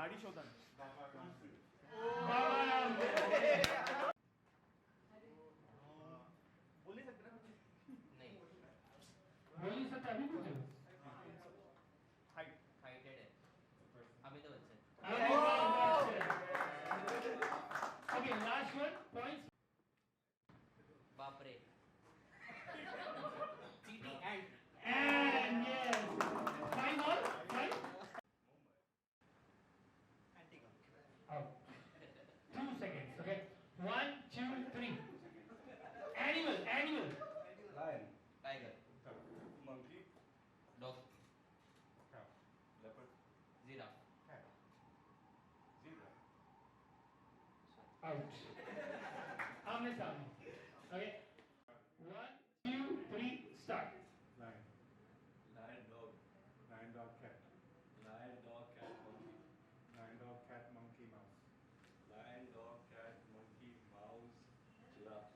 दाढी शोधन. बोल नहीं सकते ना? नहीं. बोल नहीं सकता अभी कुछ. हाइटेड है. Amitabh Bachchan. Okay, last one. Points. बाप रे. चीटी and. And yes. 5 all. 5. Out. 2 seconds. Okay. 1, 2, 3. Animal. Lion. Tiger. Monkey. Dog. Leopard. Giraffe. Zebra. Out. आमने सामने. Okay. 1, 2, 3. Start. Lion. Lion, dog. Lion, dog, cat. Lion, dog, cat, monkey. Lion, dog, cat, monkey, mouse. Lion, dog, cat, monkey, mouse, giraffe.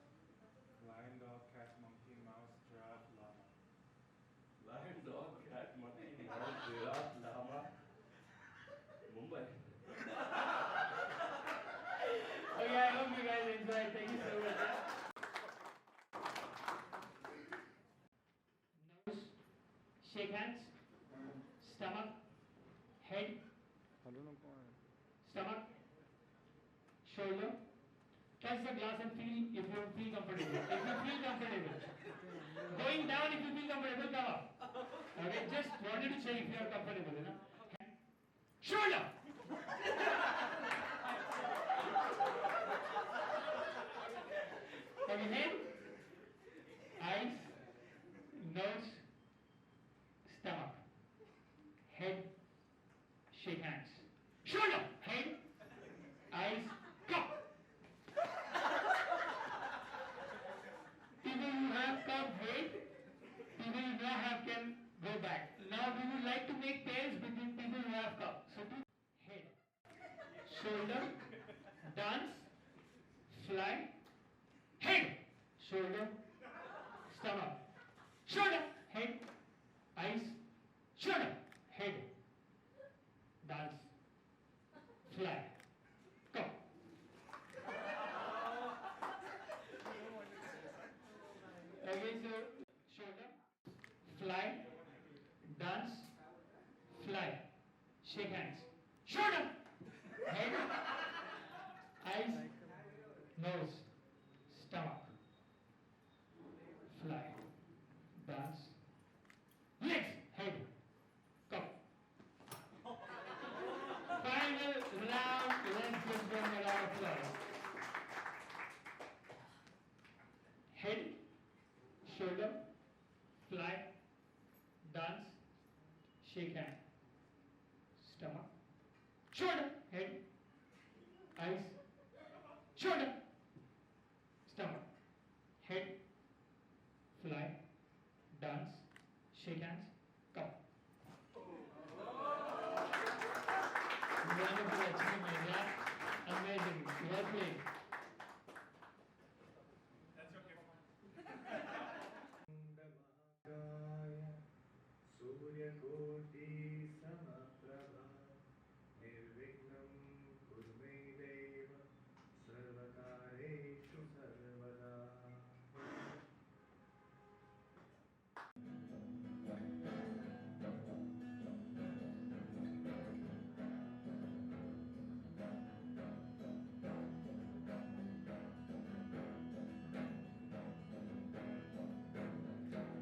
Lion, dog, cat, monkey, mouse, giraffe, llama. Lion, dog, cat, monkey, mouse, giraffe, llama. Mumbai. Okay, I hope you guys enjoyed. Thank you so much. Nose, shake hands, stomach, head, stomach, shoulder. Touch the glass and feel if you feel comfortable. If you feel comfortable. Going down if you feel comfortable, come up. Okay, just wanted to check if you are comfortable, you know. Shoulder. Okay, head, eyes, nose, stomach, head, shake hands. Shoulder, head, eyes, cup. People who have cup, wait. People who don't have can go back. Now we would like to make pairs between people who have cup. So do head, shoulder, dance, fly, head, shoulder, stomach, shoulder, head, eyes, shoulder, head, dance, fly, go. Okay, so shoulder, fly, dance, fly, shake hands, shoulder, head, eyes, nose, stomach, fly, dance, legs, head, go. Final round, let's give them a round of applause. Head, shoulder, fly, dance, shake hand, stomach, shoulder, head, eyes, shoulder, stomach, head, fly, dance, shake hands, come. Wonderful achievement, yeah? Amazing. Well played. That's okay. सूर्यकोटि समप्रभा निर्विघ्नं कुरु मे देव सर्वकारेषु सर्वदा.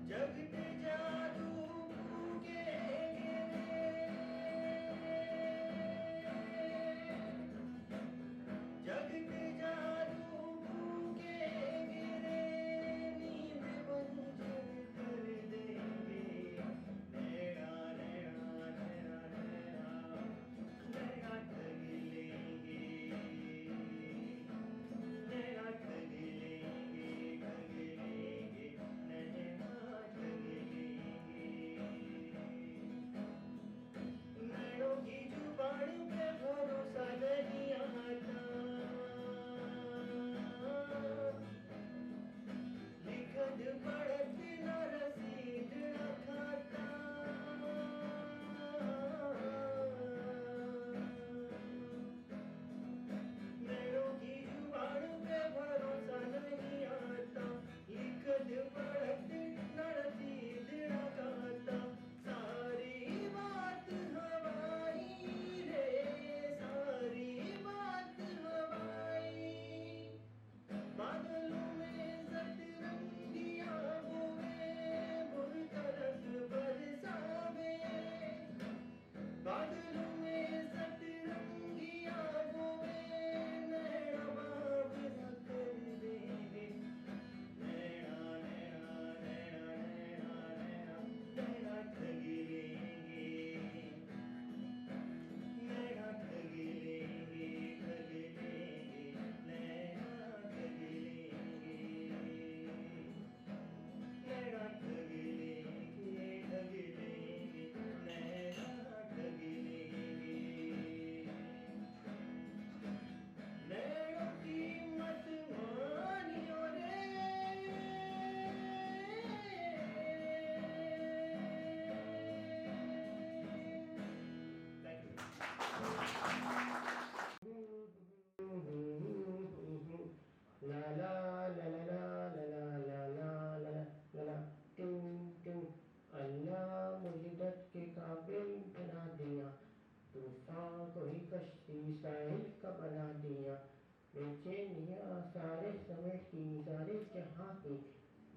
जगते जादू के La la la la la la la la la la la टिंग टिंग अल्लाह मुझे डट के काबिल बना दिया तूफान को ही कश्ती साहिल का बना दिया बेचैनियाँ सारे समय की सारे जहाँ की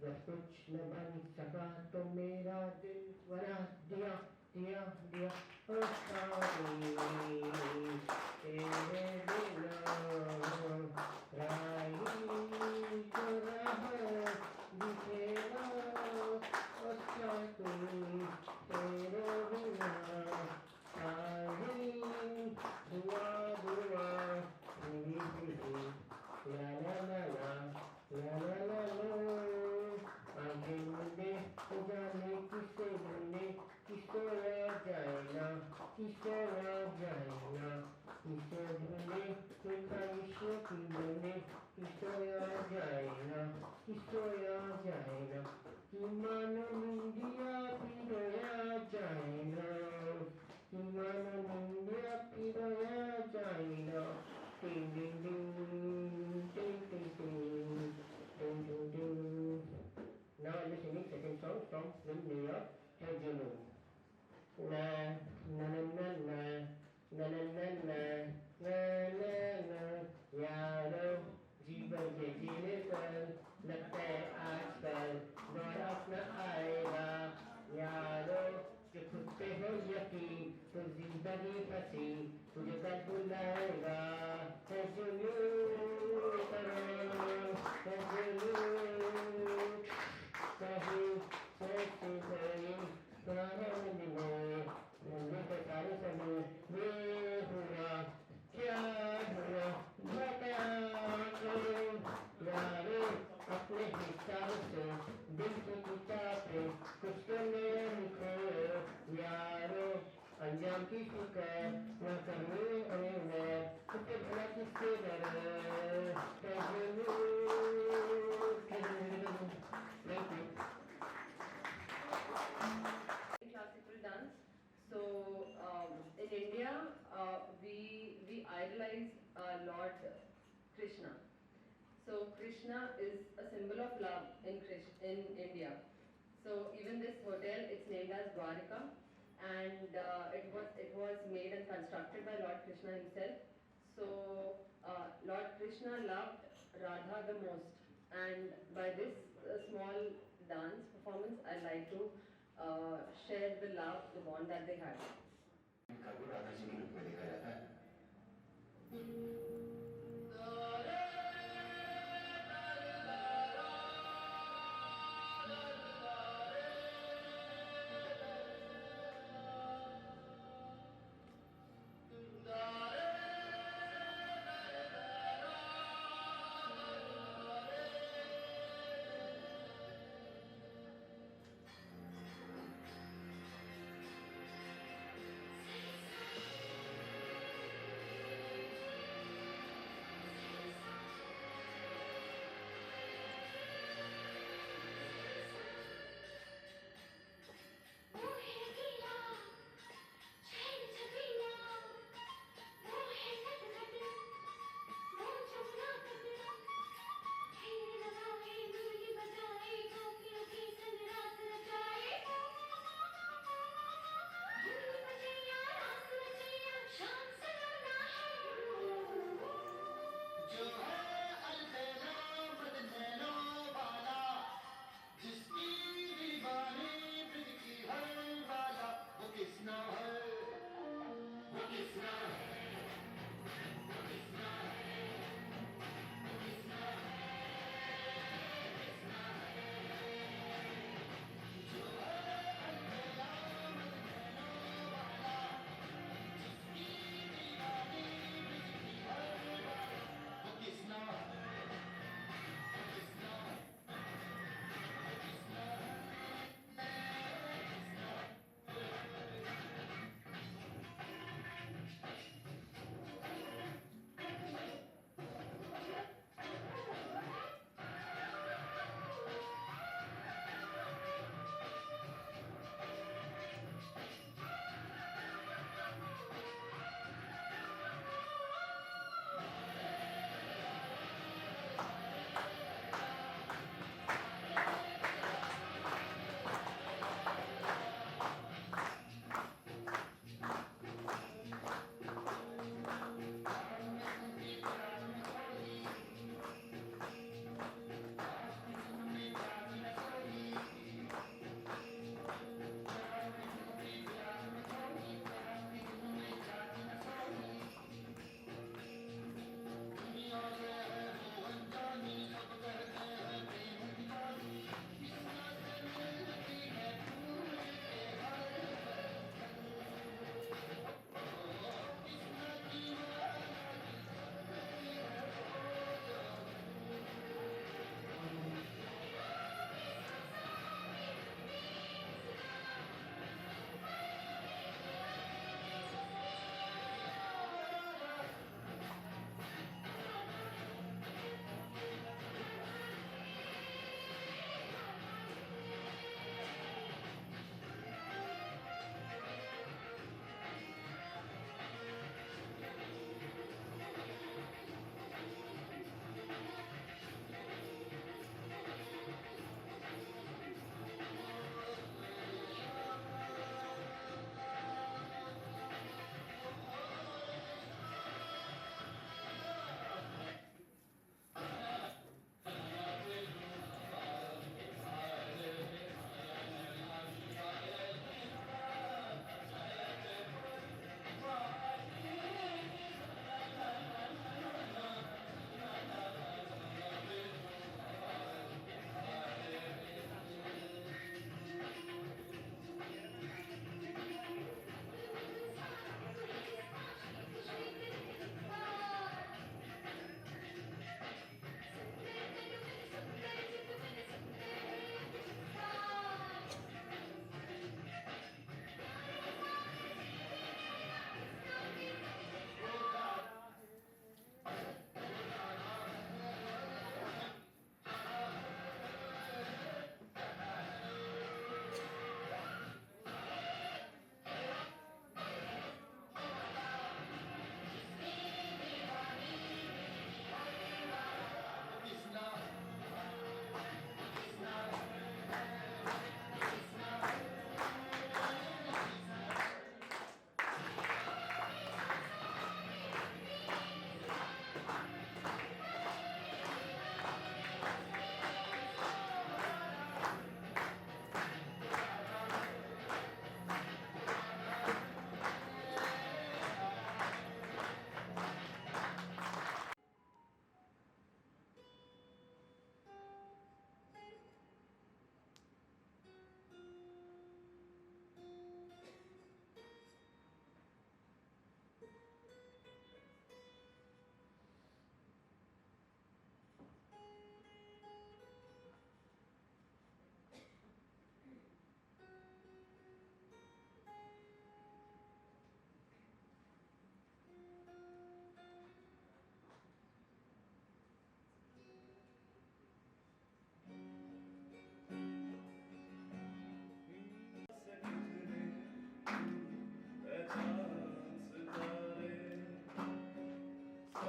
जब कुछ न बन सका तो मेरा दिल बना दिया दिया दिया ओ सारी तेरे बिना राही को राह दिखेगा ओ सारी तेरे बिना सारी दुआ दुआ ला ला ला ला ला ला ला ला आगे मुझे जाने किसे बने किसको रह जाएगा किसको रह जाएगा किसे बने कोई ख्वाहिशों की बने किसको रह जाएगा किसको रह जाएगा कि मानो इंडिया पिरोया जाएगा कि मानो इंडिया पिरोया जाएगा टिंग टिंग टिंग टिंग टिंग टिंग टिंग टिंग Now listening second song from Film New York, Hey Juno. Na na na na na na na na na na na na यारो जीवन के जीने पर लगता है आजकल बर्फ न आएगा यारो जो खुद पे हो यकीन तो जिंदगी हंसी तुझे कल बुलाएगा है जुनू करो है जुनू कहीं सोचते कहीं तुम्हारे मुझे तो सारे समय ये हुआ क्या हुआ बता करो यारो अपने हिसाब से दिल की किताब पे कुछ तो नया लिखो यारो अंजाम की फिक्र न करने हमें मैं कुछ भला किससे डरो Classical dance. So in India, we idolize Lord Krishna. So Krishna is a symbol of love in India. So even this hotel, it's named as Dwarika, and it was made and constructed by Lord Krishna himself. So Lord Krishna loved Radha the most, and by this small dance performance, I'd like to share the love, the bond that they had. Radha ji के रूप में देखा जाता है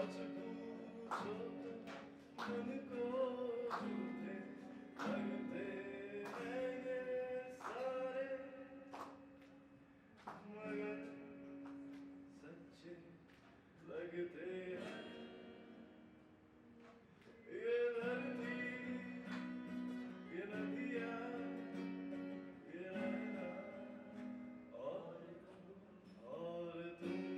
सच पूछो तो मन को झूठे लगते हैं ये सारे, मगर सच्चे लगते हैं। ये धरती, ये नदियाँ, ये रहना और तुम।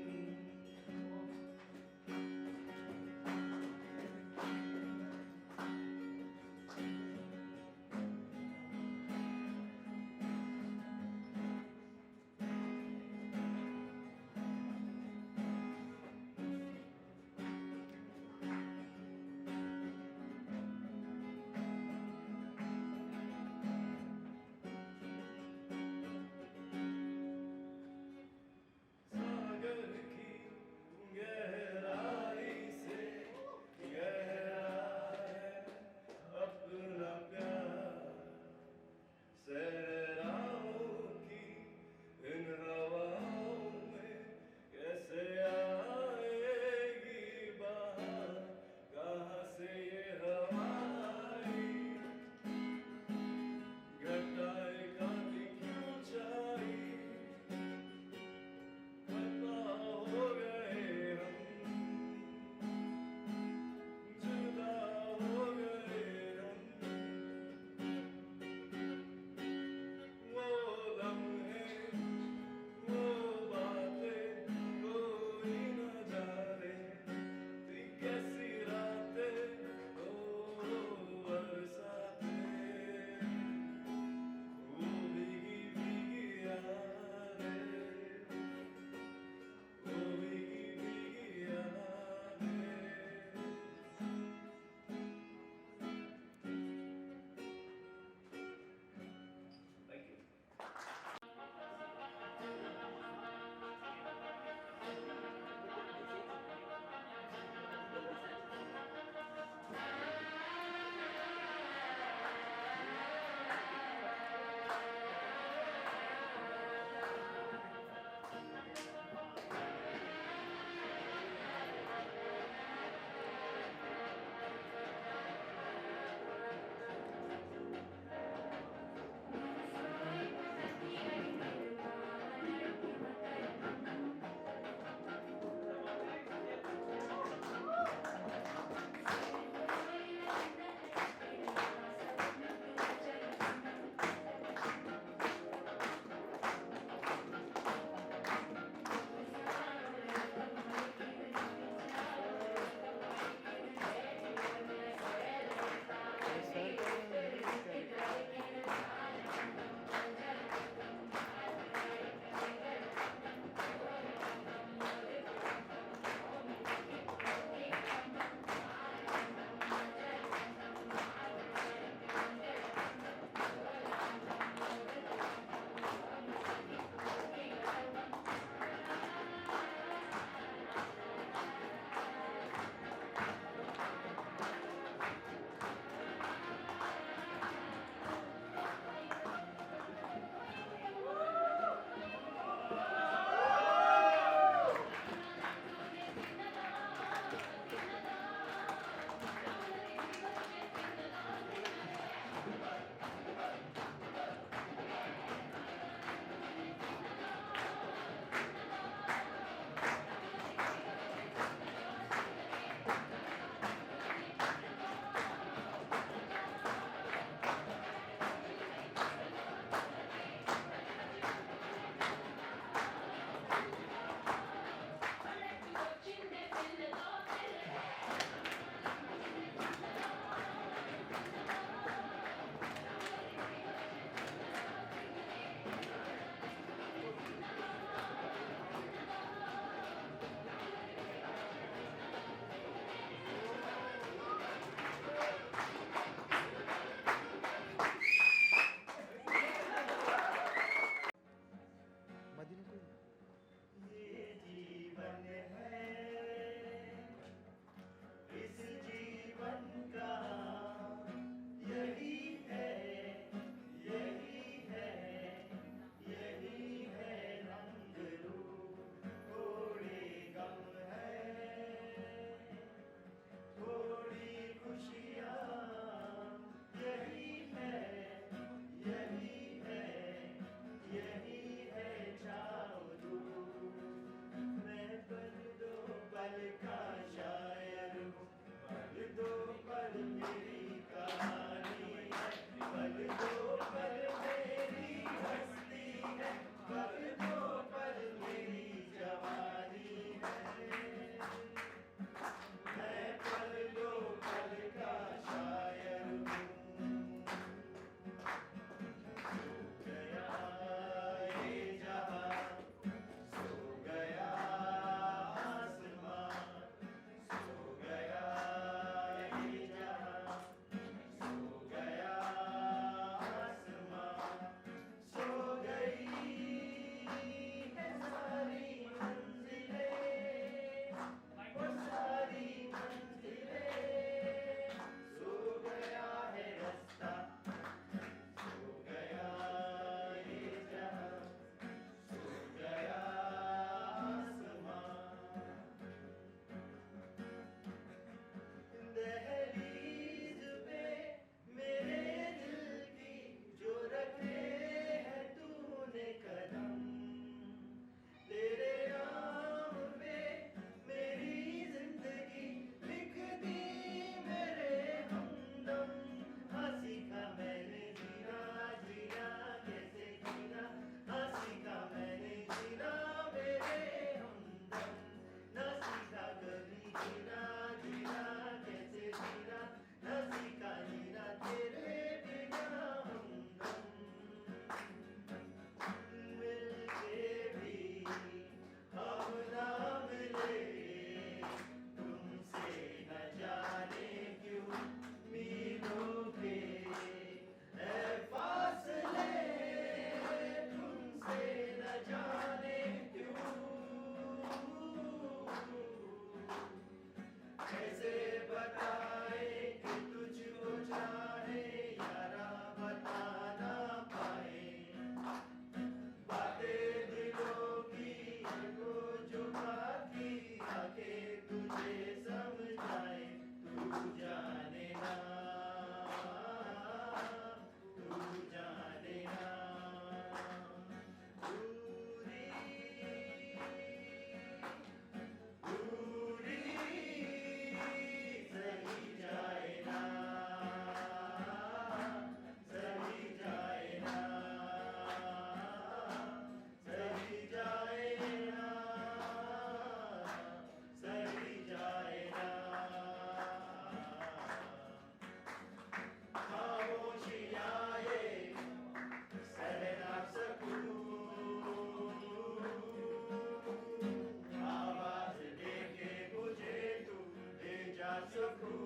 सकूं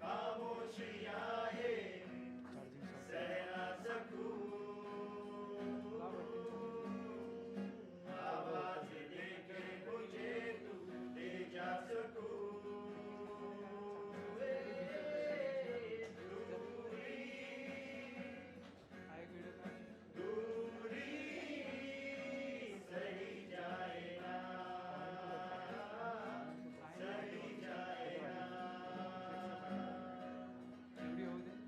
खामोशियां ये सह ना सकूं आवाज देके मुझे तू ले जा सकूं दूरी सही जाए ना सही जाए ना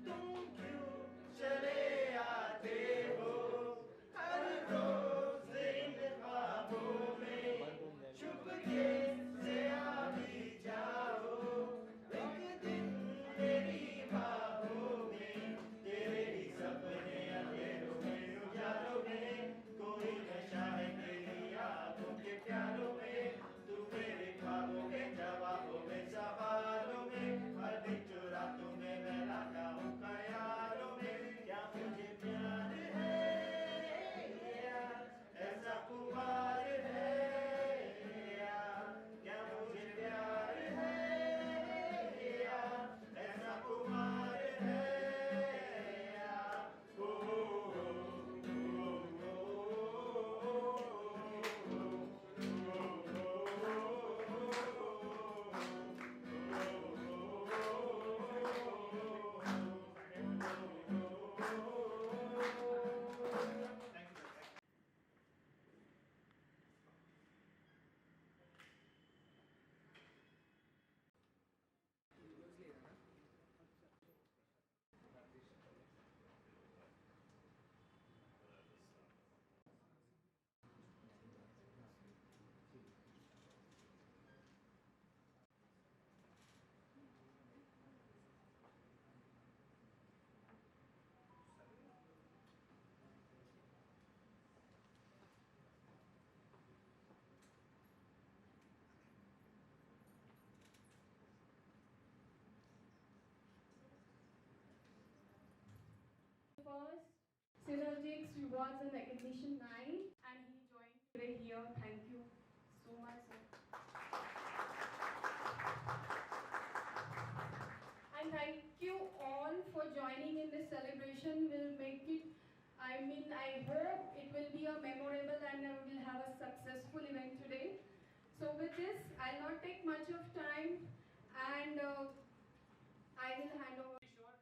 तुम क्यों चले आते हो हर रोज इन ख्वाबों में चुपके से आ भी जाओ एक दिन मेरी बाहों में तेरे ही सपने अंधेरों में उजालों में कोई नशा है तेरी आंखों के प्यालों में तू मेरे ख्वाबों के जवाबों में सवालों में अधिक रातों में मैं लाता हूँ ख्यालों में क्या मुझे प्यार है या ऐसा खुमार है या क्या मुझे प्यार है या ऐसा खुमार है या ओ First, Synergics Rewards and Recognition 9, and he joined today here. Thank you so much, sir. And thank you all for joining in this celebration. We'll make it, I hope it will be a memorable and we'll have a successful event today. So with this, I'll not take much of time and I will hand over. Sure,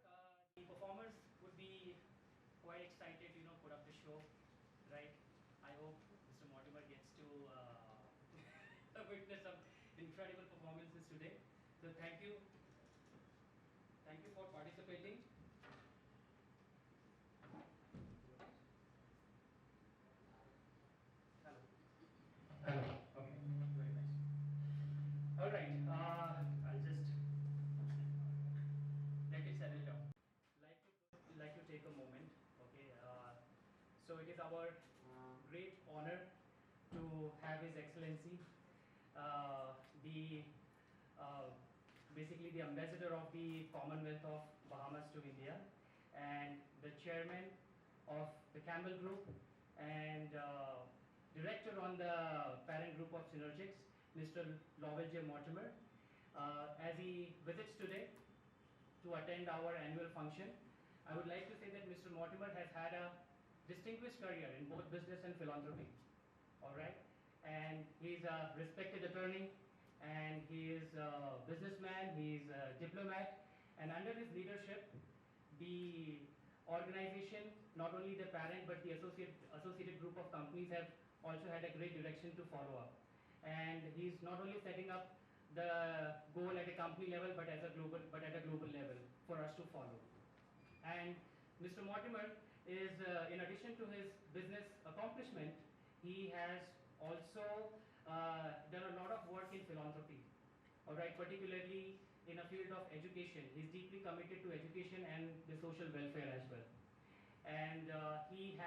the performers would be quite excited, put up the show, right? I hope Mr. Mortimer gets to witness some incredible performances today. So thank you for participating. Hello. Hello. Okay, very nice. All right, I'll just let it settle down. Like to take a moment, okay? So it is our great honor to have His Excellency, basically the ambassador of the Commonwealth of Bahamas to India, and the chairman of the Campbell Group, and director on the parent group of Synergics, Mr. Lovell J. Mortimer, as he visits today to attend our annual function. I would like to say that Mr. Mortimer has had a distinguished career in both business and philanthropy, all right? And he's a respected attorney, and he is a businessman, he's a diplomat, and under his leadership, the organization, not only the parent but the associated group of companies have also had a great direction to follow up. And he's not only setting up the goal at a company level but at a global level for us to follow. And Mr. Mortimer is, in addition to his business accomplishment, he has also done a lot of work in philanthropy, all right, particularly in a field of education. He's deeply committed to education and the social welfare as well. And he's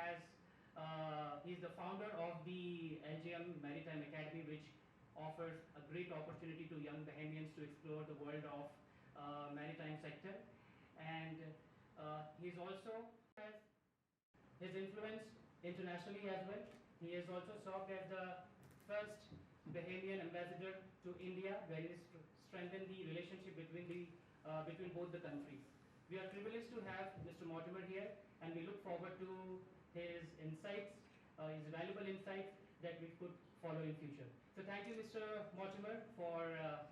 the founder of the LJM Maritime Academy, which offers a great opportunity to young Bahamians to explore the world of maritime sector. And he's also has his influence internationally as well. He has also served as the first Bahamian ambassador to India, where he strengthened the relationship between both the countries. We are privileged to have Mr. Mortimer here, and we look forward to his insights, his valuable insights that we could follow in future. So thank you, Mr. Mortimer, for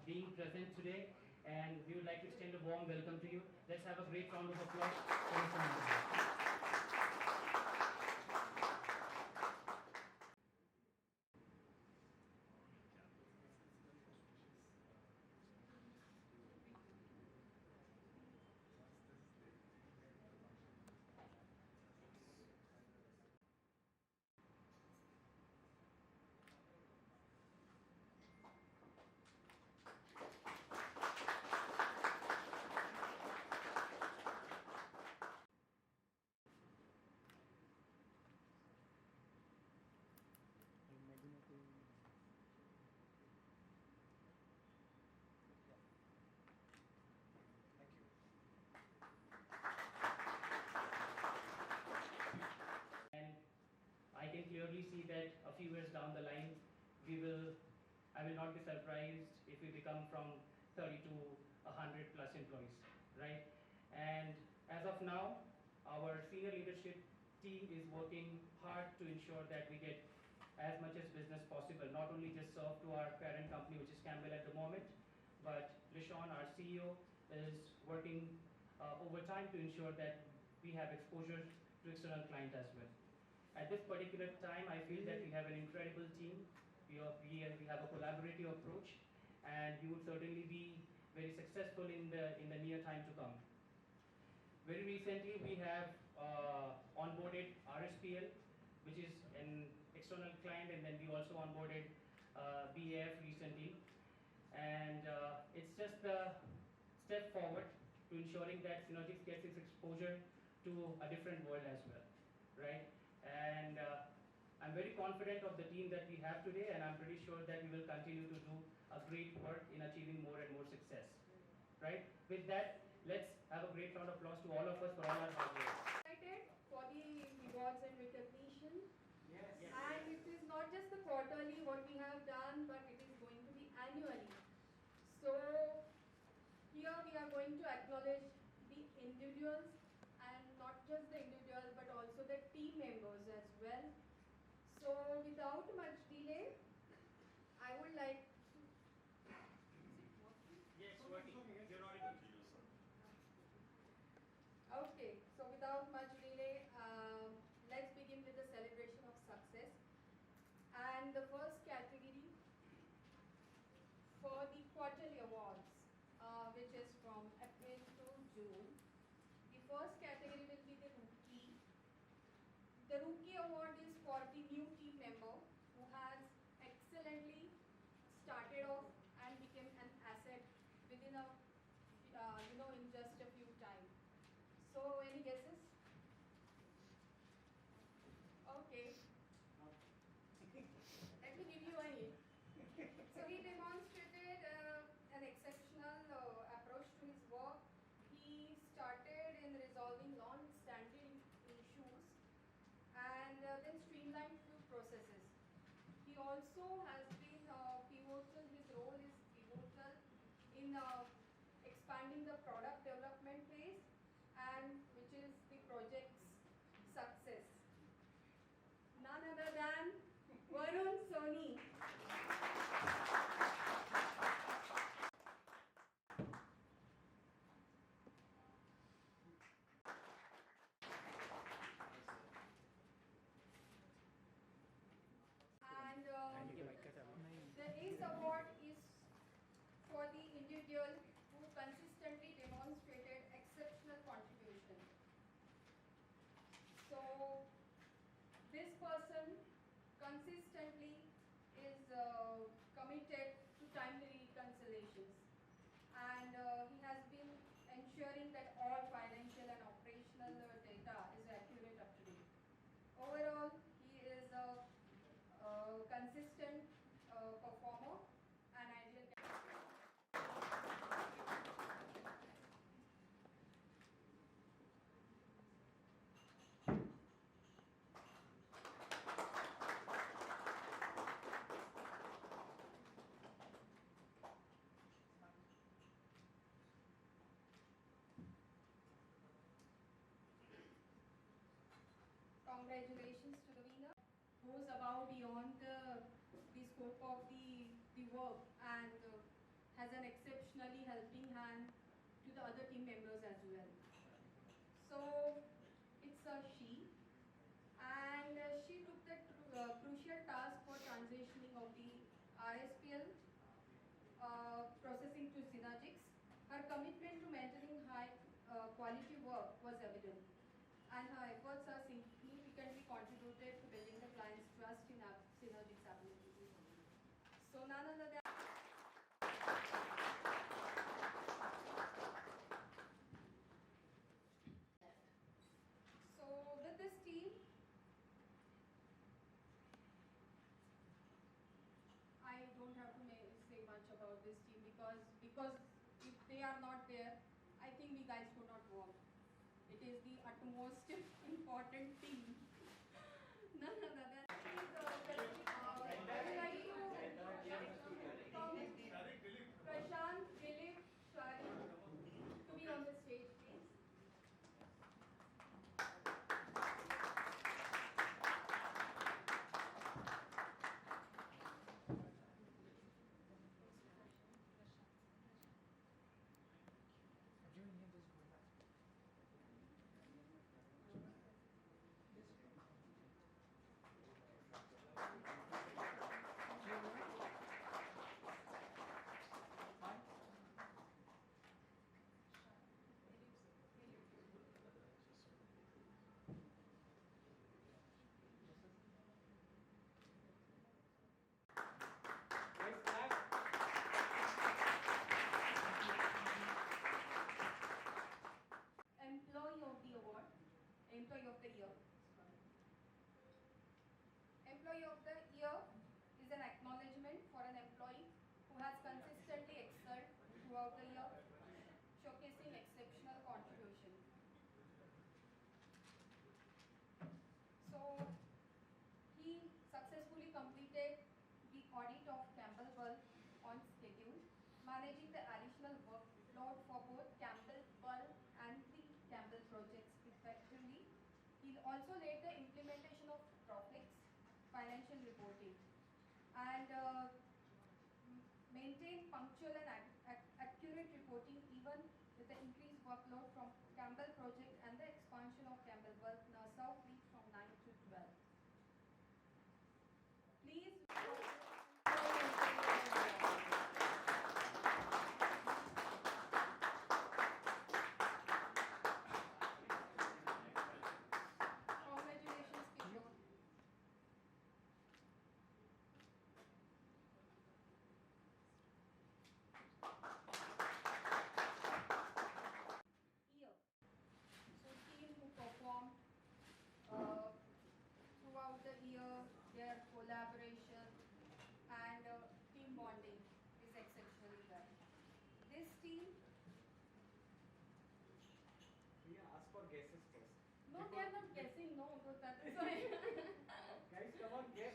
being present today, and we would like to extend a warm welcome to you. Let's have a great round of applause for Mr. Mortimer. I can clearly see that a few years down the line, I will not be surprised if we become from 30 to 100 plus employees, right? And as of now, our senior leadership team is working hard to ensure that we get as much as business possible, not only just serve to our parent company, which is Campbell at the moment, but Lishon, our CEO, is working overtime to ensure that we have exposure to external client as well. At this particular time, I feel that we have an incredible team. We have a collaborative approach, and we would certainly be very successful in the near time to come. Very recently, we have onboarded RSPL, which is an external client, and then we also onboarded BAF recently. And it's just a step forward to ensuring that Synergix gets its exposure to a different world as well, right? And I'm very confident of the team that we have today, and I'm pretty sure that we will continue to do a great work in achieving more and more success, right? With that, let's have a great round of applause to all of us for all our hard work. Excited for the rewards and recognition. Yes. And it is not just the quarterly what we have done, but it is going to be annually. So here we are going to acknowledge the individuals, and not just the individuals, but also the team members as well. So without much delay, I would like to... Yes, working. You're audible. Okay, so without much delay, let's begin with the celebration of success. And the first category for the quarterly awards, which is from April to June. The first category will be the Rookie. The Rookie Award is for the new team member who has excellently started off and became an asset within a, in just a few times. So, any guesses? Okay. Let me give you a hint. So, he demonstrated an exceptional approach to his work. He started in resolving long-standing issues and then streamlined few processes. He also has been pivotal, his role is pivotal in expanding the product development phase, and which is the project's success. None other than Varun Soni. And the ACE Award is for the individual who consistently demonstrated exceptional contribution. So this person consistently is committed to timely reconciliations, and he has been ensuring that all financial and operational data is accurate up to date. Overall, he is a consistent performer and ideal candidate. congratulations to the winner. Goes above beyond the scope of the work and has an exceptionally helping hand to the other team members as well. So it's a she, and she took the crucial task for transitioning of the RSPL processing to Synergics. Her commitment to maintaining high quality work was evident, and her efforts are significantly contributed to building the client's trust in our Synergics abilities. So none other than with this team, I don't have to say much about this team because if they are not there, I think we guys could not work. It is the utmost important team. None other than I would like to Prashant, Dilip, Shari to be on the stage, please. Employee of the award, Employee of the Year. Employee of the Year is an acknowledgement for an employee who has consistently excelled throughout the year, showcasing exceptional contribution. So, he successfully completed the audit of Campbell Bulb on schedule, managing the additional workload for both Campbell Bulb and the Campbell projects effectively. He also led the implementation of Profix financial reporting and maintained punctual and accurate reporting even with the increased workload from Campbell project and the expansion of Campbell Bulb Nassau fleet from 9 to 12. Please. Congratulations, Kishore. Year. So team who performed throughout the year, their collaboration and team bonding is exceptionally well. This team, We ask for guesses first. no, they are not guessing, no, so that's why. Guys, come on, guess.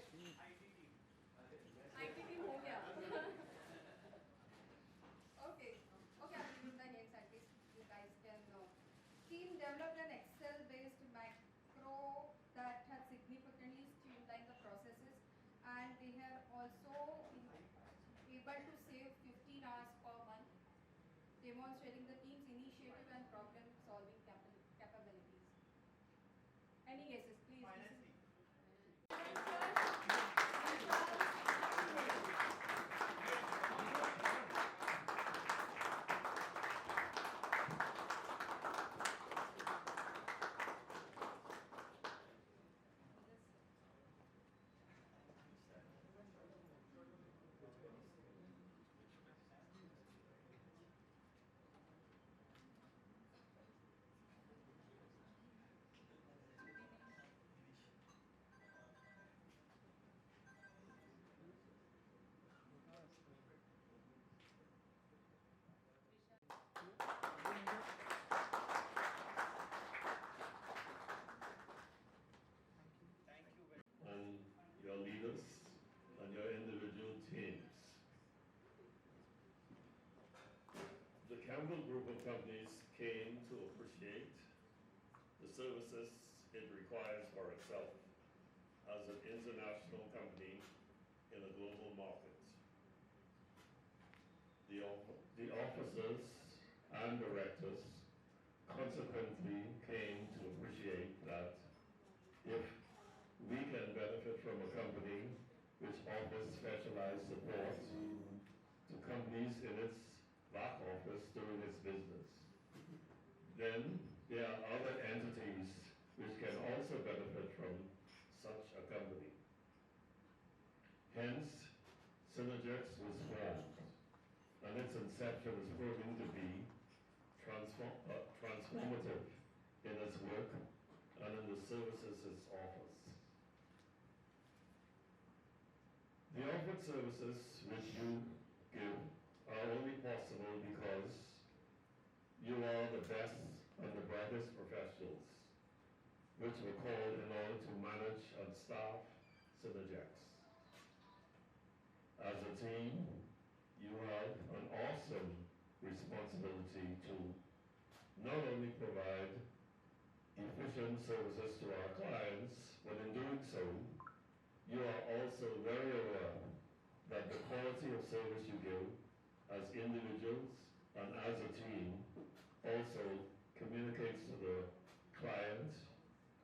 IT team हो गया. Okay, okay, I'll give you the names at least you guys can know. Team developed an Excel-based macro that has significantly streamlined the processes, and they have also been able to save 15 hours per month, demonstrating the team's initiative and problem-solving capabilities. Any guesses, please? Finance team. And your leaders and your individual teams. The Campbell Group of Companies came to appreciate the services it requires for its itself as an international company in a global market. The officers and directors consequently came to appreciate that if we can benefit from a company which offers specialized support to companies in its back office doing its business, then there are other entities which can also benefit from such a company. Hence, Synergex was formed, and its inception is proving to be transformative in its work and in the services it offers. The offered services which you give are only possible because you are the best and the brightest professionals which were called in order to manage and staff Synergex. As a team, you have an awesome responsibility to not only provide efficient services to our clients, but in doing so, you are also very aware that the quality of service you give as individuals and as a team also communicates to the client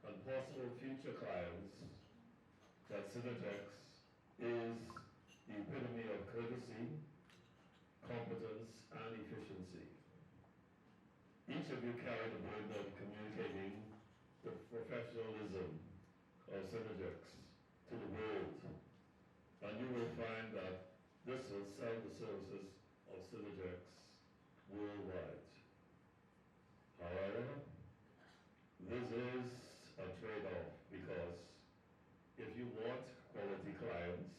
and possible future clients that Synergex is the epitome of courtesy, competence, and efficiency. Each of you carry the burden of communicating the professionalism of Synergex to the world, and you will find that this will sell the services of Synergex worldwide. However, this is a trade-off because if you want quality clients,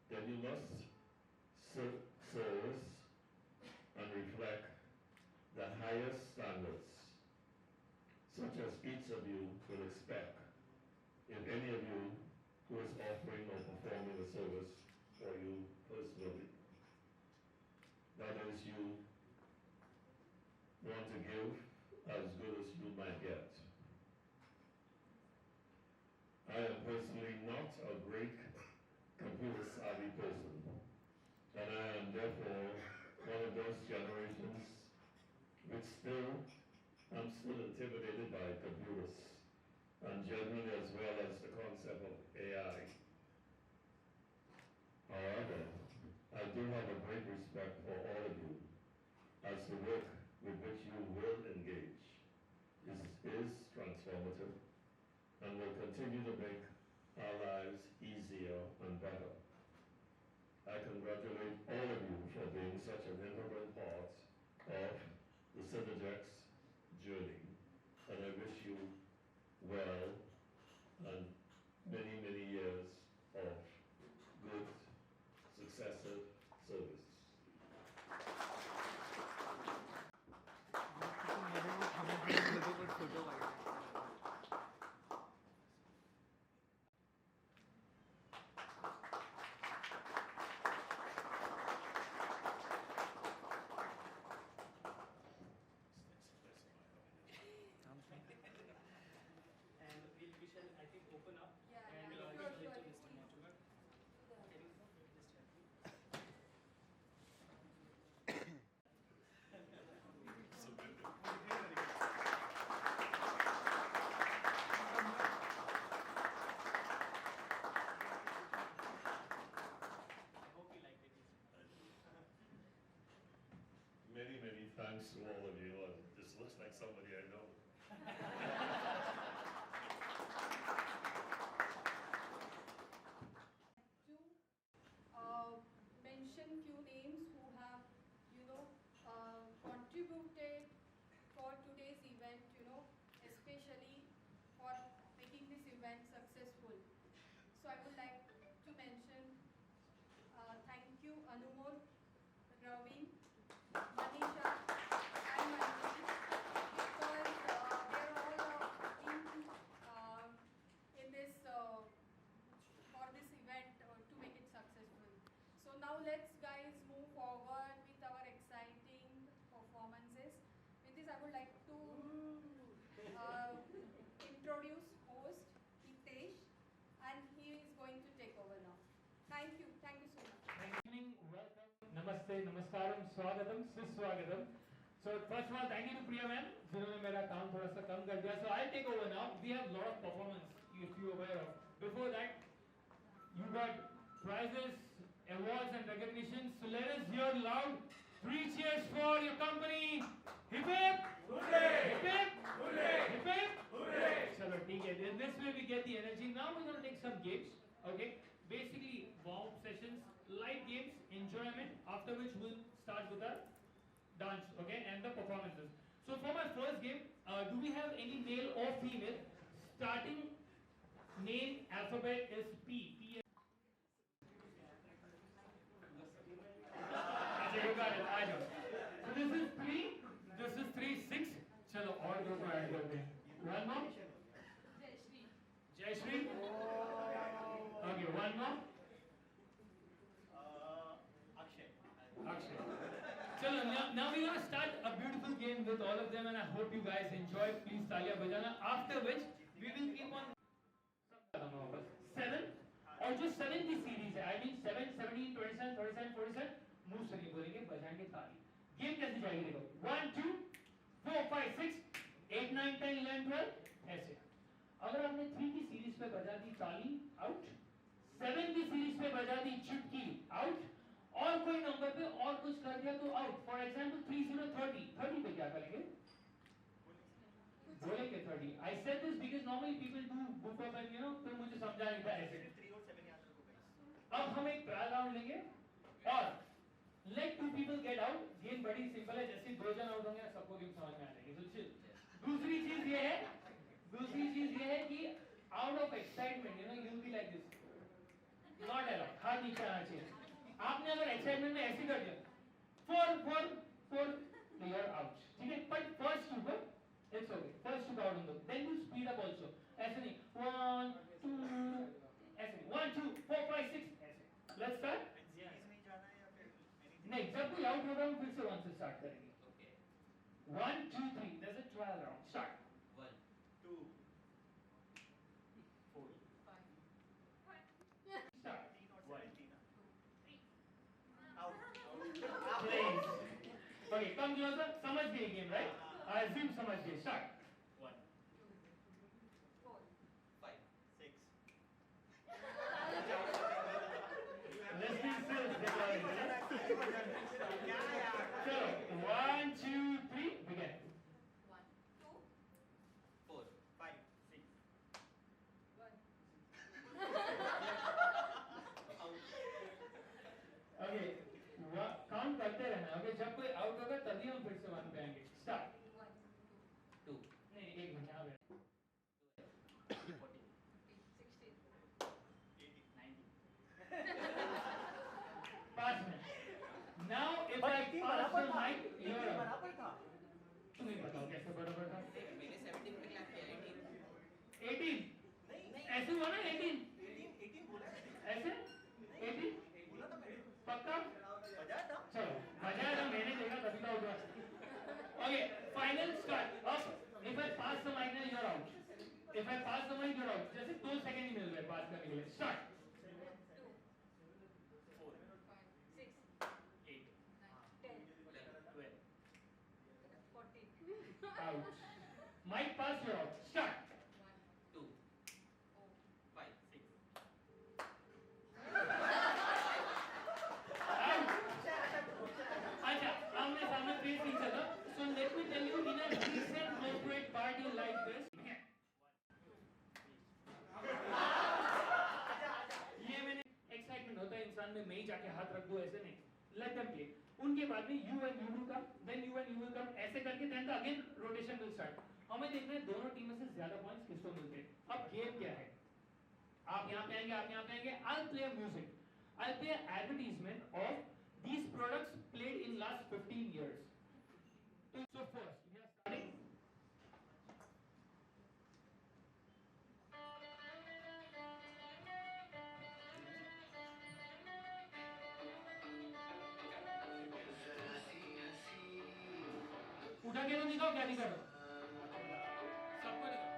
then you must service and reflect the highest standards, such as each of you will expect if any of you who is offering or performing a service for you personally. That is, you want to give as good as you might get. I am personally not a great computer savvy person, and I am therefore one of those generations which I'm still intimidated by computers, and generally as well as the concept of AI. However, I do have a great respect for all of you, as the work with which you will engage is transformative and will continue to make our lives easier and better. I congratulate all of you for being such an integral part of the Synergex journey, and I wish you well and many, many years of good, successive service. Many, many thanks to all of you. This looks like somebody I know. To mention few names who have, contributed for today's event, especially for making this event successful. So I would like to mention, thank you Anumol, Ravin, Manisha, and Manjari, because they're all in this for this event to make it successful. So now let's guys move forward with our exciting performances. With this, I would like to introduce host. He Thank you so much. Good evening, welcome, namaste, namaskaram, swagatam, suswagatam. So first of all, thank you to Priya ma'am, जिन्होंने मेरा काम थोड़ा सा कम कर दिया. So I'll take over now. We have a lot of performance, if you are aware of. Before that, you got prizes, awards and recognitions. So let us hear loud 3 cheers for your company. Hip hip! Hooray! Hip hip! Hooray! Hip hip! Hooray! Chalo, ठीक है. This way we get the energy. Now we're going to take some games. Okay? Basically, warm sessions, light games, enjoyment. After which we'll start with our dance, okay, and the performances. So for my first game, do we have any male or female? Starting name alphabet is P. P. You got it. I know. So this is 3. This is 3, 6. Chalo, और दो को add करते हैं. One more. Jai Shri. Okay, one more. Akshay. Chalo, now we're gonna start a beautiful game with all of them, and I hope you guys enjoy. Please talia bajana. After which we will keep on 7 और जो 7 की series है, I mean 7, 17, 27, 37, 47, मुंह से नहीं बोलेंगे, बजाएंगे ताली. गेम कैसे जाएगी देखो. 1, 2, 4, 5, 6, 8, 9, 10, 11, 12 ऐसे. अगर आपने 3 की सीरीज पे बजा दी ताली, आउट. 7 की सीरीज पे बजा दी चुटकी, आउट. और कोई नंबर पे और कुछ कर दिया तो आउट. For example 30, 30. 30 पे क्या करेंगे? बोलेंगे 30. I said this because normally people do goof up and फिर मुझे समझा नहीं था ऐसे. 3 और 7 याद रखो गाइस. अब हम एक ट्रायल राउंड लेंगे और let 2 people get out. Game बड़ी सिंपल है. जैसे 2 जन आउट होंगे सबको गेम समझ में आ जाएगी. So chill. दूसरी चीज ये है कि out of excitement, you will be like this. Not allowed. हाथ नीचे आना चाहिए. आपने अगर एक्साइटमेंट में ऐसे कर दिया 4 तो you are out. ठीक है. But first two go, it's okay. First two out on them. Then you speed up also. ऐसे नहीं 1, 2 ऐसे नहीं 1, 2, 4, 5, 6 ऐसे. Let's start. सीरीज में जाना है या फिर नहीं, जब कोई आउट होगा हम फिर से 1 से स्टार्ट करेंगे. Okay. 1, 2, 3. There's a trial round. Start. 1, 2 4 Start. 3 और 17 out. Please. Okay, come closer. समझ गए गेम, right? I assume समझ गए. Start. 1 5, 6 Listening skills. क्या यार. चलो 1, 2, 3. Begin. 4, 5 6 Okay. काउंट करते रहना. Okay, जब कोई आउट होगा तभी हम फिर से 1 पे आएंगे. Start. 2, नहीं, एक मिनट यहाँ पे. 14, 18 5 minutes. Now if I pass the mic, you're out. बराबर था. तुम्हें बताओ कैसे बराबर था. मैंने 17 पे क्लैप किया. 18. 18. नहीं ऐसे हुआ ना 18. 18 बोला है. ऐसे 18. बोला था मैंने. पक्का. बजाया था. चलो मजा आया. मैंने देखा तभी तो आउट हुआ. Okay, final start. Up. If I pass the mic now, you're out. If I pass the mic, you're out. जैसे 2 सेकंड ही मिल रहे पास करने के लिए. Start. 4 8 12 Out. Mic pass, you're out. Start. 2, 5, 6 Out. अच्छा, आमने सामने face each other. So let me tell you, in a recent corporate party like this, ये मैंने excitement होता है इंसान में. मैं ही जाके हाथ रख दूं ऐसे नहीं. Let them play. उनके बाद में you and you will come, then you and you will come. ऐसे करके then the again rotation will start. हमें देखना है दोनों टीम में से ज्यादा पॉइंट्स किसको मिलते हैं. अब गेम क्या है? आप यहाँ पे आएंगे, आप यहाँ पे आएंगे. I'll play a music. I'll play an advertisement of these products played in last 15 years. So first, we are starting. उठा के तो दिखाओ क्या दिखा रहा. सबको दिखाओ.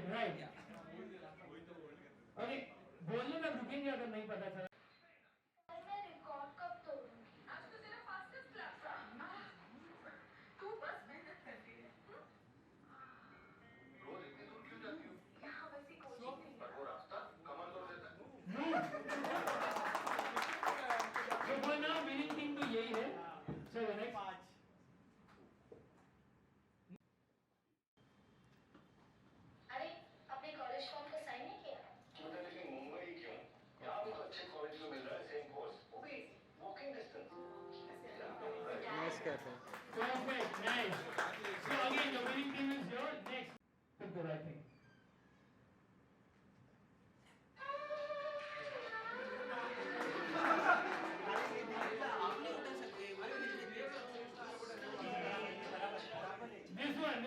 right. Okay, बोलने में रुकेंगे अगर नहीं पता चला. मैं रिकॉर्ड कब तोड़ूंगी? आज तो तेरा फास्टेस्ट क्लास था. तू बस मेहनत करती है. रोज इतनी दूर क्यों जाती हो? यहाँ वैसी कोचिंग नहीं है. वो रास्ता कमर तोड़ देता है. So for now winning team तो यही है. चलो next. अरे अपने कॉलेज फॉर्म का साइन नहीं किया? मतलब लेकिन मुंबई क्यों? यहाँ भी तो अच्छे कॉलेज में मिल रहा है सेम कोर्स. वो भी walking distance. Perfect, nice. So again the winning team is your next. Pick the right thing. आपने उठा सकते हैं This one.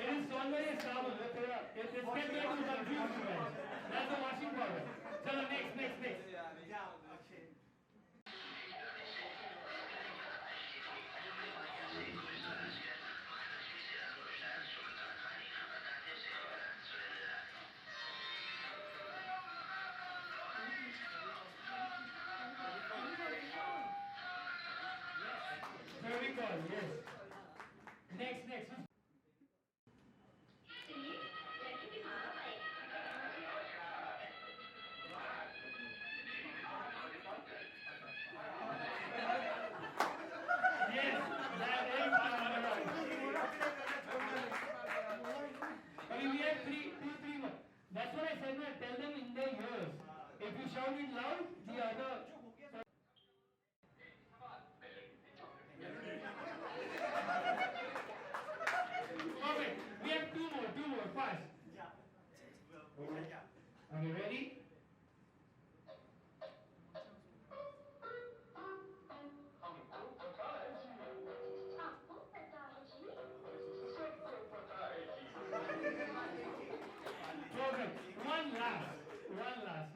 It is Saundari Sabun. It's get me to confuse you guys. That's the washing powder. Chalo next. Very good, yes. Next. Yes, that is alright. Okay, we have three more. That's what I said, man. Tell them in their ears. If you shout it loud, the other. Perfect. We have two more. Fast. Okay, ready? Perfect. One last.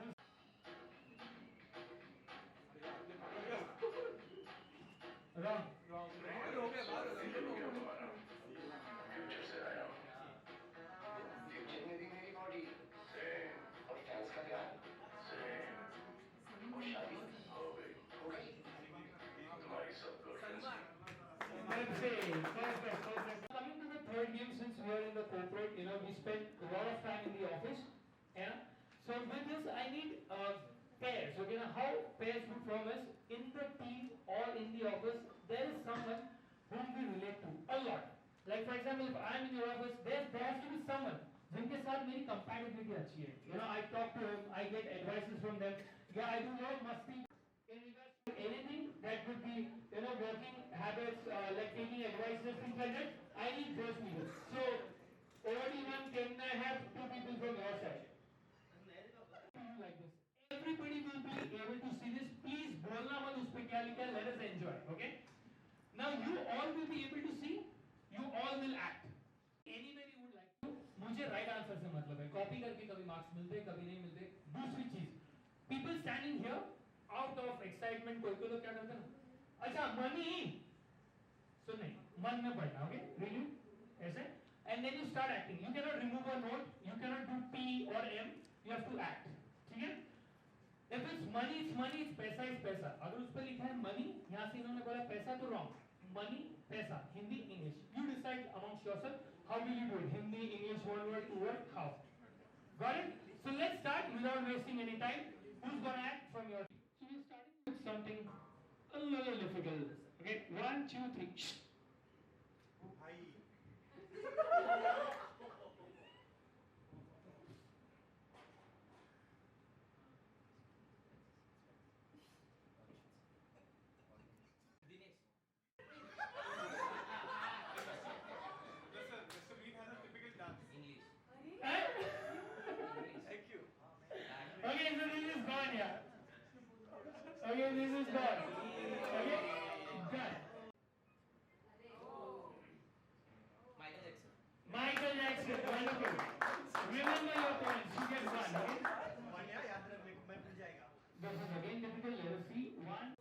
Wrong. Future से आया हूँ. Future में भी मेरी body same और fans का ध्यान same और शादी हो गई. तुम्हारी सब girlfriends. Perfect. Coming to the third game, since we are in the corporate, we spend a lot of time in the office. Yeah. So with this, I need pairs. Okay, now how pairs would form is in the team or in the office, there is someone whom we relate to a lot. Like for example, if I am in your office, there has to be someone जिनके साथ मेरी compatibility अच्छी है. I talk to him, I get advices from them. Yeah, I do a lot of masti in regards to anything that would be, working habits, like taking advices, things like that. I need those people. So, over to one, can I have two people from your side? Like this. Everybody will be able to see this. Please, बोलना मत उस पे क्या लिखा है. Let us enjoy. Okay? Now you all will be able to see. You all will act. Anybody would like to? मुझे right answer से मतलब है. Copy करके कभी marks मिलते, कभी नहीं मिलते. दूसरी चीज, people standing here out of excitement कोई लोग क्या करते हैं ना? अच्छा money. सुन नहीं, मन में पढ़ना. Okay? Really? ऐसे? And then you start acting. You cannot remove a note. You cannot do P or M. You have to act. ठीक है? If it's money, it's पैसा is पैसा. अगर उस पर लिखा है money, यहाँ से इन्होंने बोला पैसा तो wrong. Money, पैसा, Hindi, English. You decide amongst yourself how will you do it? Hindi, English, one word, two word, how? Got it? So let's start without wasting any time. Who's gonna act from your team? So we're starting with something a little difficult. Okay, 1, 2, 3. Mr. Bean has a typical dance. English. Okay, so this is gone, yeah. Okay, this is gone. Okay, done. Michael Jackson, wonderful. Remember your points, you get one, okay? This is again difficult, let us see. 1.